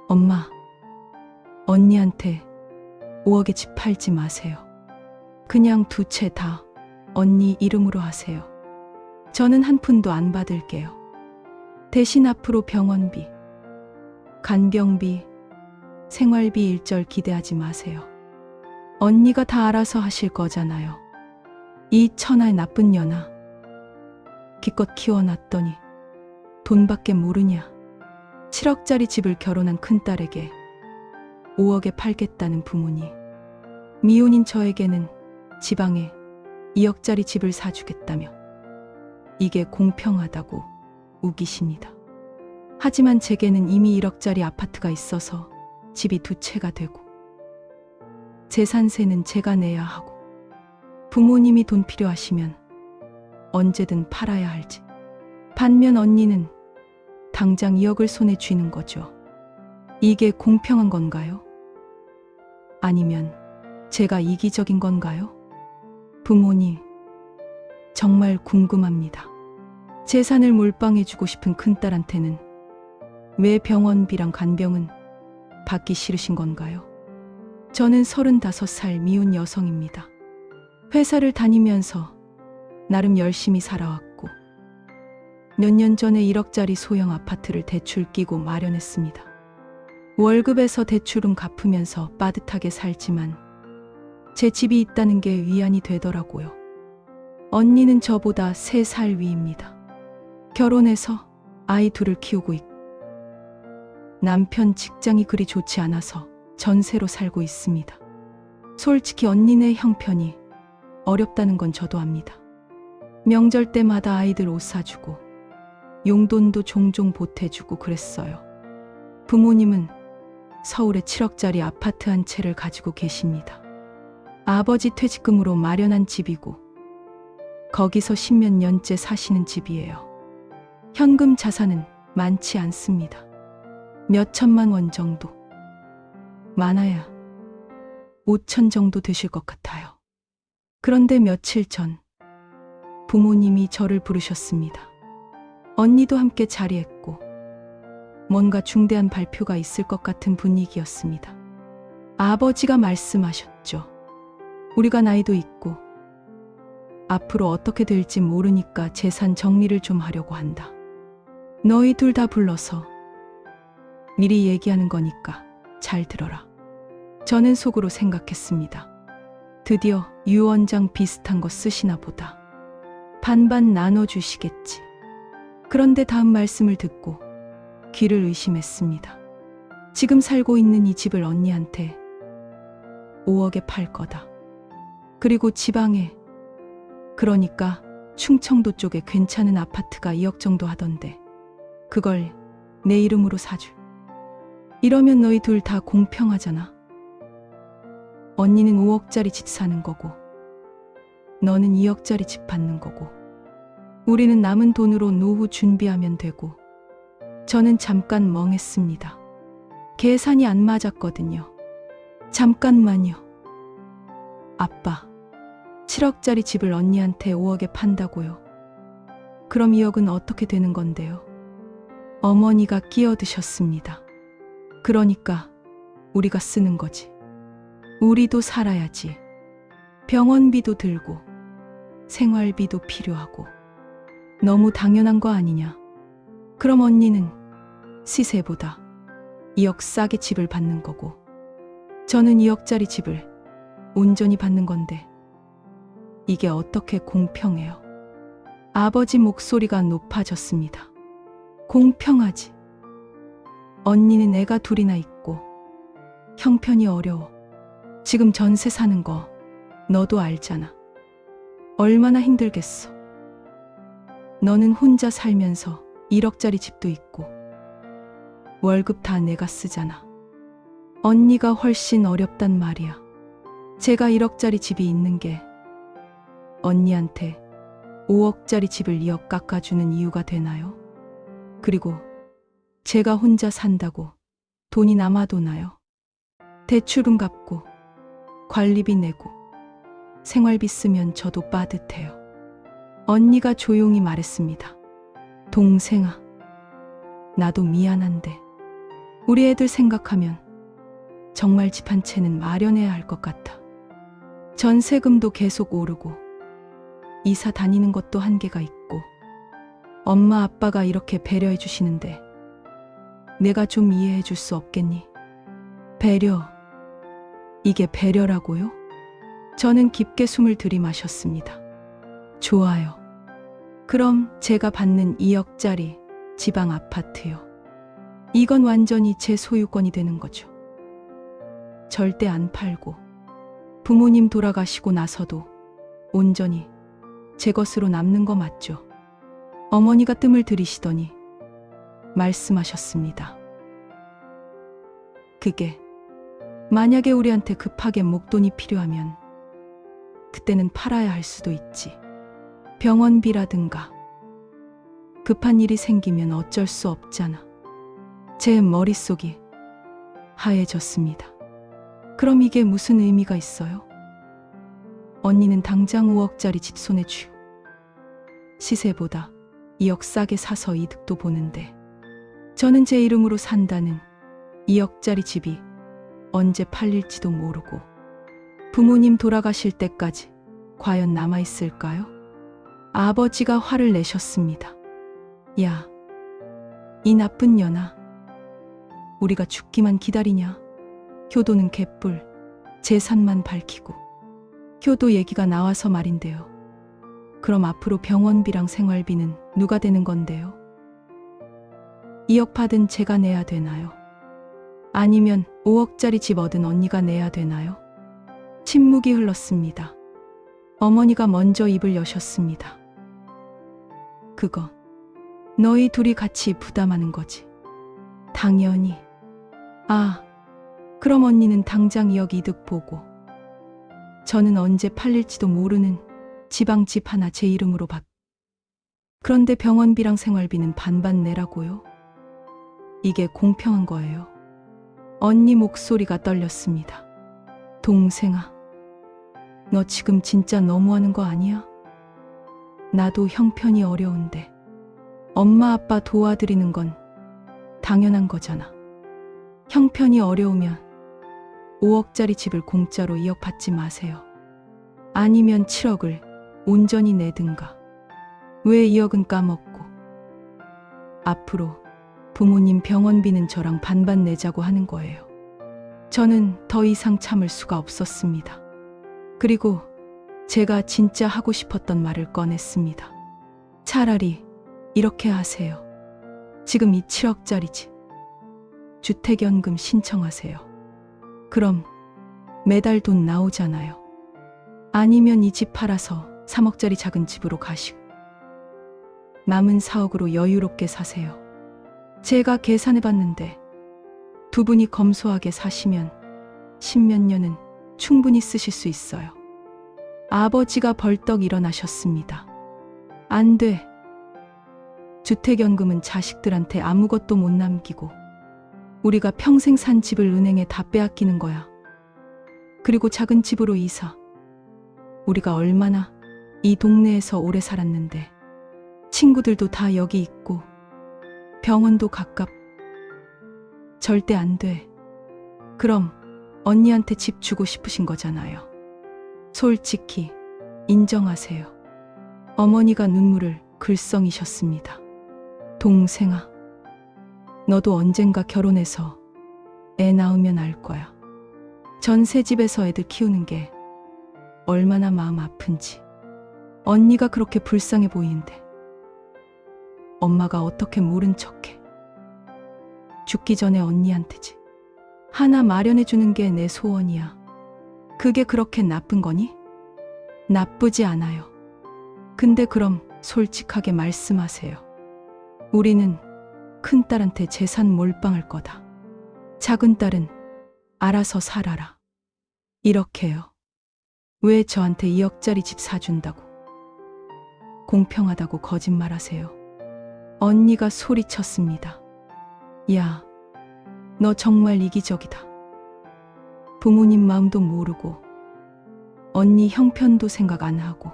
엄마, 언니한테 5억에 집 팔지 마세요. 그냥 두 채 다 언니 이름으로 하세요. 저는 한 푼도 안 받을게요. 대신 앞으로 병원비, 간병비, 생활비 일절 기대하지 마세요. 언니가 다 알아서 하실 거잖아요. 이 천하의 나쁜 년아. 기껏 키워놨더니 돈밖에 모르냐. 7억짜리 집을 결혼한 큰딸에게 5억에 팔겠다는 부모님. 미혼인 저에게는 지방에 2억짜리 집을 사주겠다며 이게 공평하다고 우기십니다. 하지만 제게는 이미 1억짜리 아파트가 있어서 집이 두 채가 되고 재산세는 제가 내야 하고 부모님이 돈 필요하시면 언제든 팔아야 할지. 반면 언니는 당장 2억을 손에 쥐는 거죠. 이게 공평한 건가요? 아니면 제가 이기적인 건가요? 부모님, 정말 궁금합니다. 재산을 몰빵해주고 싶은 큰딸한테는 왜 병원비랑 간병은 받기 싫으신 건가요? 저는 35살 미혼 여성입니다. 회사를 다니면서 나름 열심히 살아왔고 몇 년 전에 1억짜리 소형 아파트를 대출 끼고 마련했습니다. 월급에서 대출은 갚으면서 빠듯하게 살지만 제 집이 있다는 게 위안이 되더라고요. 언니는 저보다 3살 위입니다. 결혼해서 아이 둘을 키우고 있고 남편 직장이 그리 좋지 않아서 전세로 살고 있습니다. 솔직히 언니네 형편이 어렵다는 건 저도 압니다. 명절 때마다 아이들 옷 사주고 용돈도 종종 보태주고 그랬어요. 부모님은 서울에 7억짜리 아파트 한 채를 가지고 계십니다. 아버지 퇴직금으로 마련한 집이고 거기서 10몇 년째 사시는 집이에요. 현금 자산은 많지 않습니다. 몇 천만 원 정도. 많아야 5천 정도 되실 것 같아요. 그런데 며칠 전 부모님이 저를 부르셨습니다. 언니도 함께 자리했고 뭔가 중대한 발표가 있을 것 같은 분위기였습니다. 아버지가 말씀하셨죠. 우리가 나이도 있고 앞으로 어떻게 될지 모르니까 재산 정리를 좀 하려고 한다. 너희 둘 다 불러서 미리 얘기하는 거니까 잘 들어라. 저는 속으로 생각했습니다. 드디어 유언장 비슷한 거 쓰시나 보다. 반반 나눠주시겠지. 그런데 다음 말씀을 듣고 귀를 의심했습니다. 지금 살고 있는 이 집을 언니한테 5억에 팔 거다. 그리고 지방에, 그러니까 충청도 쪽에 괜찮은 아파트가 2억 정도 하던데 그걸 내 이름으로 사줄. 이러면 너희 둘 다 공평하잖아. 언니는 5억짜리 집 사는 거고 너는 2억짜리 집 받는 거고 우리는 남은 돈으로 노후 준비하면 되고. 저는 잠깐 멍했습니다. 계산이 안 맞았거든요. 잠깐만요. 아빠, 7억짜리 집을 언니한테 5억에 판다고요? 그럼 2억은 어떻게 되는 건데요? 어머니가 끼어드셨습니다. 그러니까 우리가 쓰는 거지. 우리도 살아야지. 병원비도 들고 생활비도 필요하고. 너무 당연한 거 아니냐. 그럼 언니는 시세보다 2억 싸게 집을 받는 거고 저는 2억짜리 집을 온전히 받는 건데 이게 어떻게 공평해요? 아버지 목소리가 높아졌습니다. 공평하지. 언니는 애가 둘이나 있고 형편이 어려워. 지금 전세 사는 거 너도 알잖아. 얼마나 힘들겠어. 너는 혼자 살면서 1억짜리 집도 있고 월급 다 내가 쓰잖아. 언니가 훨씬 어렵단 말이야. 제가 1억짜리 집이 있는 게 언니한테 5억짜리 집을 2억 깎아주는 이유가 되나요? 그리고 제가 혼자 산다고 돈이 남아도 나요? 대출은 갚고 관리비 내고 생활비 쓰면 저도 빠듯해요. 언니가 조용히 말했습니다. 동생아, 나도 미안한데 우리 애들 생각하면 정말 집 한 채는 마련해야 할 것 같아. 전세금도 계속 오르고 이사 다니는 것도 한계가 있고 엄마 아빠가 이렇게 배려해 주시는데 내가 좀 이해해 줄 수 없겠니? 배려. 이게 배려라고요? 저는 깊게 숨을 들이마셨습니다. 좋아요. 그럼 제가 받는 2억짜리 지방 아파트요. 이건 완전히 제 소유권이 되는 거죠. 절대 안 팔고 부모님 돌아가시고 나서도 온전히 제 것으로 남는 거 맞죠? 어머니가 뜸을 들이시더니 말씀하셨습니다. 그게 만약에 우리한테 급하게 목돈이 필요하면 그때는 팔아야 할 수도 있지. 병원비라든가 급한 일이 생기면 어쩔 수 없잖아. 제 머릿속이 하얘졌습니다. 그럼 이게 무슨 의미가 있어요? 언니는 당장 5억짜리 집 손에 쥐고 시세보다 2억 싸게 사서 이득도 보는데 저는 제 이름으로 산다는 2억짜리 집이 언제 팔릴지도 모르고 부모님 돌아가실 때까지 과연 남아있을까요? 아버지가 화를 내셨습니다. 야, 이 나쁜 년아. 우리가 죽기만 기다리냐? 효도는 개뿔, 재산만 밝히고. 효도 얘기가 나와서 말인데요. 그럼 앞으로 병원비랑 생활비는 누가 되는 건데요? 2억 받은 제가 내야 되나요? 아니면 5억짜리 집 얻은 언니가 내야 되나요? 침묵이 흘렀습니다. 어머니가 먼저 입을 여셨습니다. 그거 너희 둘이 같이 부담하는 거지. 당연히. 아, 그럼 언니는 당장 2억 이득 보고 저는 언제 팔릴지도 모르는 지방집 하나 제 이름으로 받. 그런데 병원비랑 생활비는 반반 내라고요? 이게 공평한 거예요? 언니 목소리가 떨렸습니다. 동생아, 너 지금 진짜 너무하는 거 아니야? 나도 형편이 어려운데 엄마 아빠 도와드리는 건 당연한 거잖아. 형편이 어려우면 5억짜리 집을 공짜로 2억 받지 마세요. 아니면 7억을 온전히 내든가. 왜 2억은 까먹고. 앞으로 부모님 병원비는 저랑 반반 내자고 하는 거예요. 저는 더 이상 참을 수가 없었습니다. 그리고 제가 진짜 하고 싶었던 말을 꺼냈습니다. 차라리 이렇게 하세요. 지금 이 7억짜리 집 주택연금 신청하세요. 그럼 매달 돈 나오잖아요. 아니면 이 집 팔아서 3억짜리 작은 집으로 가시고 남은 4억으로 여유롭게 사세요. 제가 계산해봤는데 두 분이 검소하게 사시면 10몇 년은 충분히 쓰실 수 있어요. 아버지가 벌떡 일어나셨습니다. 안 돼. 주택연금은 자식들한테 아무것도 못 남기고 우리가 평생 산 집을 은행에 다 빼앗기는 거야. 그리고 작은 집으로 이사. 우리가 얼마나 이 동네에서 오래 살았는데 친구들도 다 여기 있고 병원도 가깝. 절대 안 돼. 그럼 언니한테 집 주고 싶으신 거잖아요. 솔직히 인정하세요. 어머니가 눈물을 글썽이셨습니다. 동생아, 너도 언젠가 결혼해서 애 낳으면 알 거야. 전세집에서 애들 키우는 게 얼마나 마음 아픈지. 언니가 그렇게 불쌍해 보이는데 엄마가 어떻게 모른 척해. 죽기 전에 언니한테 집 하나 마련해 주는 게 내 소원이야. 그게 그렇게 나쁜 거니? 나쁘지 않아요. 근데 그럼 솔직하게 말씀하세요. 우리는 큰딸한테 재산 몰빵할 거다. 작은딸은 알아서 살아라. 이렇게요. 왜 저한테 2억짜리 집 사준다고, 공평하다고 거짓말하세요? 언니가 소리쳤습니다. 야, 너 정말 이기적이다. 부모님 마음도 모르고 언니 형편도 생각 안 하고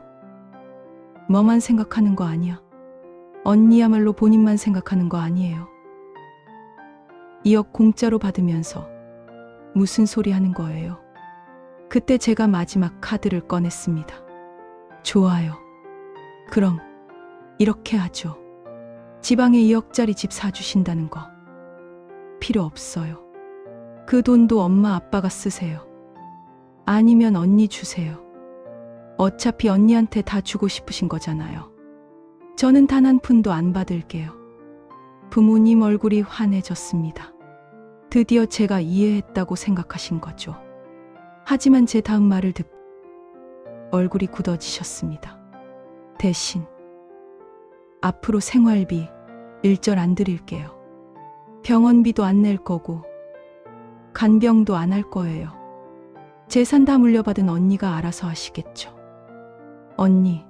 뭐만 생각하는 거 아니야? 언니야말로 본인만 생각하는 거 아니에요? 2억 공짜로 받으면서 무슨 소리 하는 거예요? 그때 제가 마지막 카드를 꺼냈습니다. 좋아요. 그럼 이렇게 하죠. 지방에 2억짜리 집 사주신다는 거 필요 없어요. 그 돈도 엄마 아빠가 쓰세요. 아니면 언니 주세요. 어차피 언니한테 다 주고 싶으신 거잖아요. 저는 단 한 푼도 안 받을게요. 부모님 얼굴이 환해졌습니다. 드디어 제가 이해했다고 생각하신 거죠. 하지만 제 다음 말을 듣고 얼굴이 굳어지셨습니다. 대신 앞으로 생활비 일절 안 드릴게요. 병원비도 안 낼 거고 간병도 안 할 거예요. 재산 다 물려받은 언니가 알아서 하시겠죠. 언니,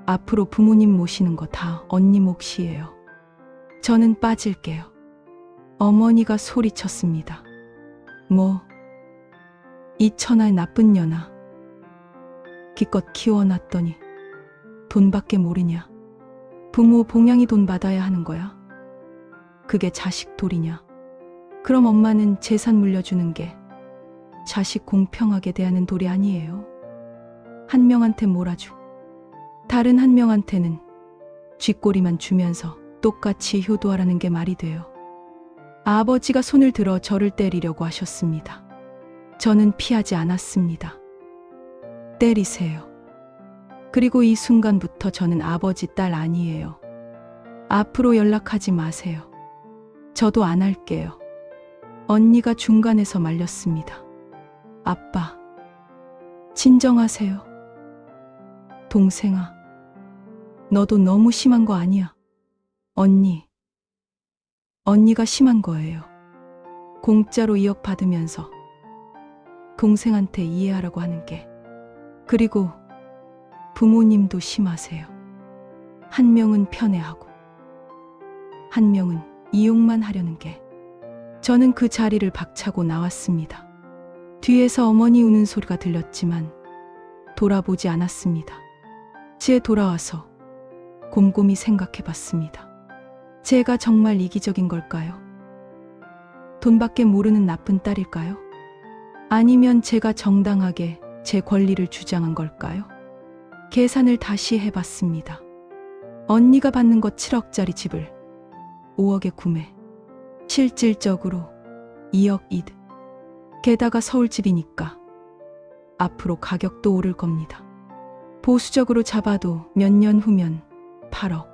앞으로 부모님 모시는 거 다 언니 몫이에요. 저는 빠질게요. 어머니가 소리쳤습니다. 뭐, 이 천하의 나쁜 년아. 기껏 키워놨더니 돈밖에 모르냐. 부모 봉양이 돈 받아야 하는 거야. 그게 자식 도리냐. 그럼 엄마는 재산 물려주는 게 자식 공평하게 대하는 도리 아니에요. 한 명한테 몰아주고 다른 한 명한테는 쥐꼬리만 주면서 똑같이 효도하라는 게 말이 돼요. 아버지가 손을 들어 저를 때리려고 하셨습니다. 저는 피하지 않았습니다. 때리세요. 그리고 이 순간부터 저는 아버지 딸 아니에요. 앞으로 연락하지 마세요. 저도 안 할게요. 언니가 중간에서 말렸습니다. 아빠, 진정하세요. 동생아, 너도 너무 심한 거 아니야? 언니가 심한 거예요. 공짜로 2억 받으면서 동생한테 이해하라고 하는 게. 그리고 부모님도 심하세요. 한 명은 편애하고 한 명은 이용만 하려는 게. 저는 그 자리를 박차고 나왔습니다. 뒤에서 어머니 우는 소리가 들렸지만 돌아보지 않았습니다. 집에 돌아와서 곰곰이 생각해 봤습니다. 제가 정말 이기적인 걸까요? 돈밖에 모르는 나쁜 딸일까요? 아니면 제가 정당하게 제 권리를 주장한 걸까요? 계산을 다시 해봤습니다. 언니가 받는 것 7억짜리 집을 5억에 구매, 실질적으로 2억 이득. 게다가 서울집이니까 앞으로 가격도 오를 겁니다. 보수적으로 잡아도 몇 년 후면 8억,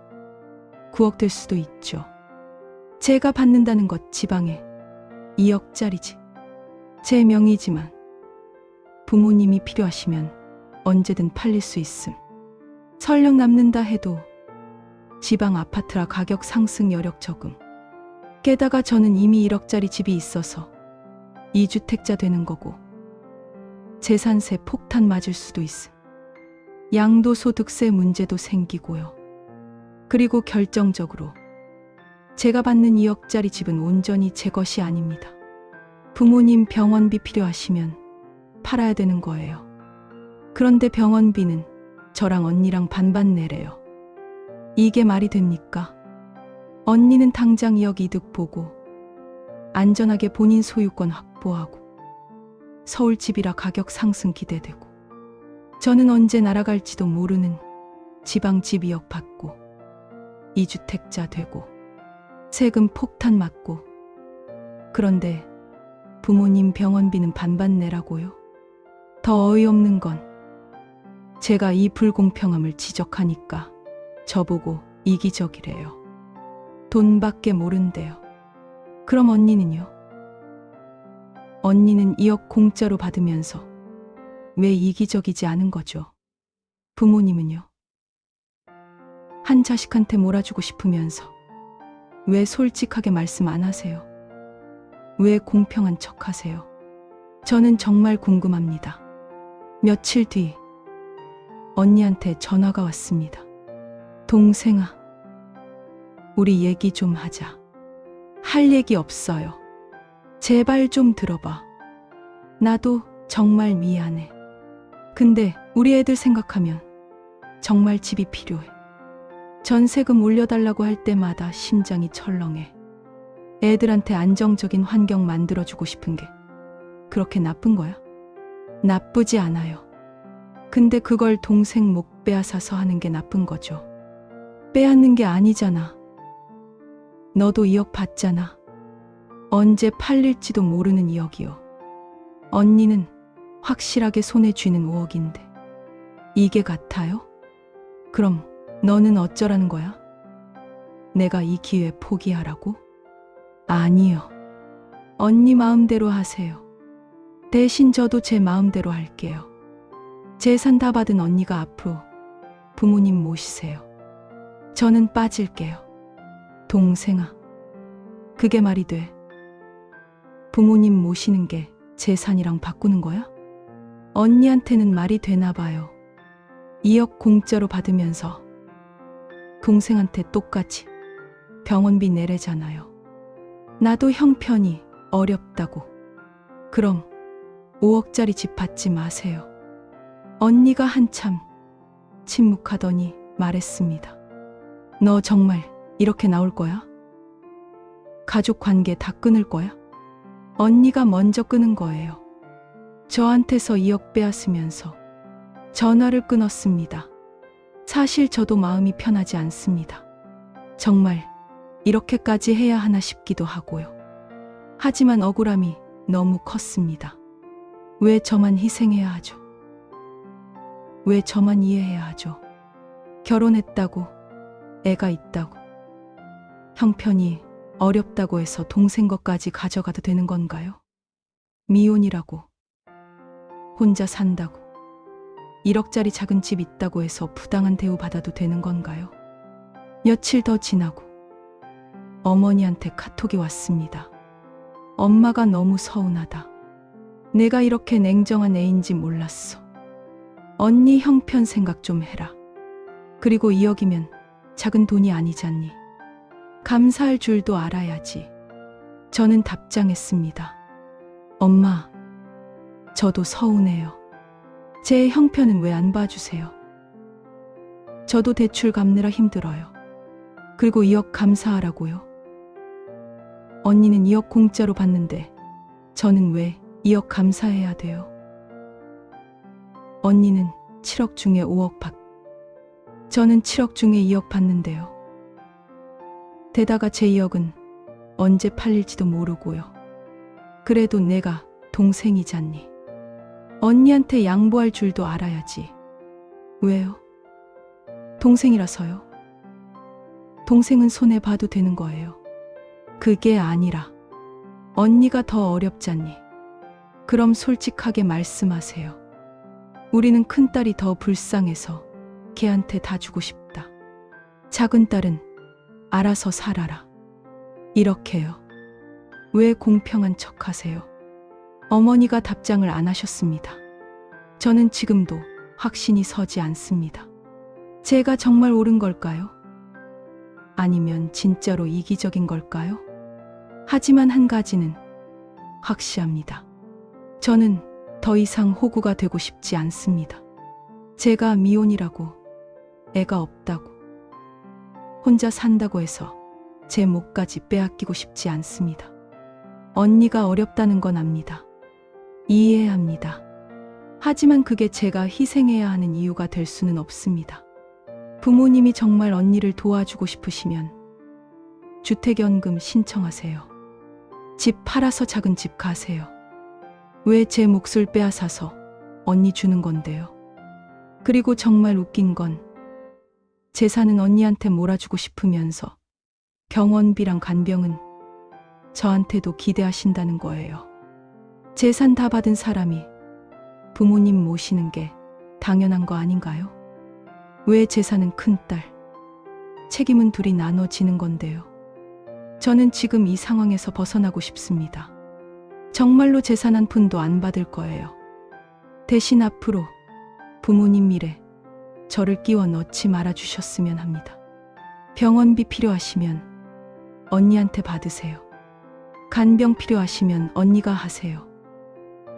9억 될 수도 있죠. 제가 받는다는 것 지방에 2억짜리 집. 제 명의지만 부모님이 필요하시면 언제든 팔릴 수 있음. 설령 남는다 해도 지방 아파트라 가격 상승 여력 적음. 게다가 저는 이미 1억짜리 집이 있어서 2주택자 되는 거고 재산세 폭탄 맞을 수도 있음. 양도소득세 문제도 생기고요. 그리고 결정적으로 제가 받는 2억짜리 집은 온전히 제 것이 아닙니다. 부모님 병원비 필요하시면 팔아야 되는 거예요. 그런데 병원비는 저랑 언니랑 반반 내래요. 이게 말이 됩니까? 언니는 당장 2억 이득 보고 안전하게 본인 소유권 확보하고 서울집이라 가격 상승 기대되고 저는 언제 날아갈지도 모르는 지방집 2억 받고 2주택자 되고 세금 폭탄 맞고. 그런데 부모님 병원비는 반반 내라고요? 더 어이없는 건 제가 이 불공평함을 지적하니까 저보고 이기적이래요. 돈밖에 모른대요. 그럼 언니는요? 언니는 2억 공짜로 받으면서 왜 이기적이지 않은 거죠? 부모님은요? 한 자식한테 몰아주고 싶으면서 왜 솔직하게 말씀 안 하세요? 왜 공평한 척 하세요? 저는 정말 궁금합니다. 며칠 뒤 언니한테 전화가 왔습니다. 동생아, 우리 얘기 좀 하자. 할 얘기 없어요. 제발 좀 들어봐. 나도 정말 미안해. 근데 우리 애들 생각하면 정말 집이 필요해. 전세금 올려달라고 할 때마다 심장이 철렁해. 애들한테 안정적인 환경 만들어주고 싶은 게 그렇게 나쁜 거야? 나쁘지 않아요. 근데 그걸 동생 목 빼앗아서 하는 게 나쁜 거죠. 빼앗는 게 아니잖아. 너도 2억 받잖아. 언제 팔릴지도 모르는 2억이요. 언니는 확실하게 손에 쥐는 5억인데 이게 같아요? 그럼 너는 어쩌라는 거야? 내가 이 기회 포기하라고? 아니요. 언니 마음대로 하세요. 대신 저도 제 마음대로 할게요. 재산 다 받은 언니가 앞으로 부모님 모시세요. 저는 빠질게요. 동생아, 그게 말이 돼? 부모님 모시는 게 재산이랑 바꾸는 거야? 언니한테는 말이 되나 봐요. 2억 공짜로 받으면서 동생한테 똑같이 병원비 내래잖아요. 나도 형편이 어렵다고. 그럼 5억짜리 집 받지 마세요. 언니가 한참 침묵하더니 말했습니다. 너 정말 이렇게 나올 거야? 가족 관계 다 끊을 거야? 언니가 먼저 끊은 거예요. 저한테서 2억 빼앗으면서 전화를 끊었습니다. 사실 저도 마음이 편하지 않습니다. 정말 이렇게까지 해야 하나 싶기도 하고요. 하지만 억울함이 너무 컸습니다. 왜 저만 희생해야 하죠? 왜 저만 이해해야 하죠? 결혼했다고, 애가 있다고, 형편이 어렵다고 해서 동생 것까지 가져가도 되는 건가요? 미혼이라고, 혼자 산다고, 1억짜리 작은 집 있다고 해서 부당한 대우 받아도 되는 건가요? 며칠 더 지나고 어머니한테 카톡이 왔습니다. 엄마가 너무 서운하다. 내가 이렇게 냉정한 애인지 몰랐어. 언니 형편 생각 좀 해라. 그리고 2억이면 작은 돈이 아니잖니. 감사할 줄도 알아야지. 저는 답장했습니다. 엄마, 저도 서운해요. 제 형편은 왜 안 봐주세요? 저도 대출 갚느라 힘들어요. 그리고 2억 감사하라고요. 언니는 2억 공짜로 받는데 저는 왜 2억 감사해야 돼요? 언니는 7억 중에 5억 저는 7억 중에 2억 받는데요. 게다가 제 2억은 언제 팔릴지도 모르고요. 그래도 내가 동생이잖니. 언니한테 양보할 줄도 알아야지. 왜요? 동생이라서요. 동생은 손해봐도 되는 거예요. 그게 아니라 언니가 더 어렵잖니. 그럼 솔직하게 말씀하세요. 우리는 큰딸이 더 불쌍해서 걔한테 다 주고 싶다. 작은딸은 알아서 살아라. 이렇게요. 왜 공평한 척하세요? 어머니가 답장을 안 하셨습니다. 저는 지금도 확신이 서지 않습니다. 제가 정말 옳은 걸까요? 아니면 진짜로 이기적인 걸까요? 하지만 한 가지는 확실합니다. 저는 더 이상 호구가 되고 싶지 않습니다. 제가 미혼이라고, 애가 없다고, 혼자 산다고 해서 제 몫까지 빼앗기고 싶지 않습니다. 언니가 어렵다는 건 압니다. 이해합니다. 하지만 그게 제가 희생해야 하는 이유가 될 수는 없습니다. 부모님이 정말 언니를 도와주고 싶으시면 주택연금 신청하세요. 집 팔아서 작은 집 가세요. 왜 제 몫을 빼앗아서 언니 주는 건데요? 그리고 정말 웃긴 건 재산은 언니한테 몰아주고 싶으면서 병원비랑 간병은 저한테도 기대하신다는 거예요. 재산 다 받은 사람이 부모님 모시는 게 당연한 거 아닌가요? 왜 재산은 큰딸, 책임은 둘이 나눠지는 건데요? 저는 지금 이 상황에서 벗어나고 싶습니다. 정말로 재산 한 푼도 안 받을 거예요. 대신 앞으로 부모님 일에 저를 끼워 넣지 말아주셨으면 합니다. 병원비 필요하시면 언니한테 받으세요. 간병 필요하시면 언니가 하세요.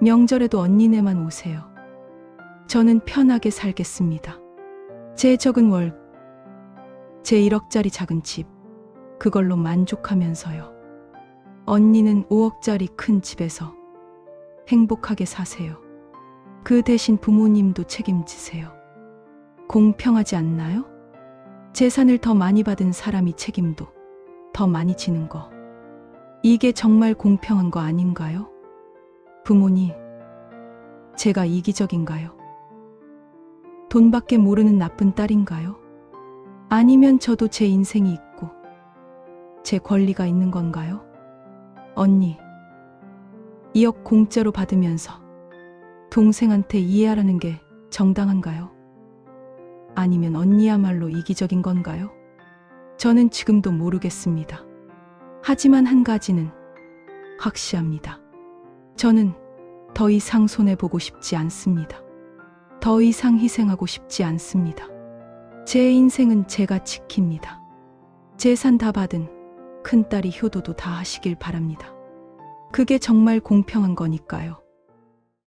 명절에도 언니네만 오세요. 저는 편하게 살겠습니다. 제 적은 월, 제 1억짜리 작은 집, 그걸로 만족하면서요. 언니는 5억짜리 큰 집에서 행복하게 사세요. 그 대신 부모님도 책임지세요. 공평하지 않나요? 재산을 더 많이 받은 사람이 책임도 더 많이 지는 거. 이게 정말 공평한 거 아닌가요? 부모님, 제가 이기적인가요? 돈밖에 모르는 나쁜 딸인가요? 아니면 저도 제 인생이 있고 제 권리가 있는 건가요? 언니, 2억 공짜로 받으면서 동생한테 이해하라는 게 정당한가요? 아니면 언니야말로 이기적인 건가요? 저는 지금도 모르겠습니다. 하지만 한 가지는 확실합니다. 저는 더 이상 손해보고 싶지 않습니다. 더 이상 희생하고 싶지 않습니다. 제 인생은 제가 지킵니다. 재산 다 받은 큰딸이 효도도 다 하시길 바랍니다. 그게 정말 공평한 거니까요.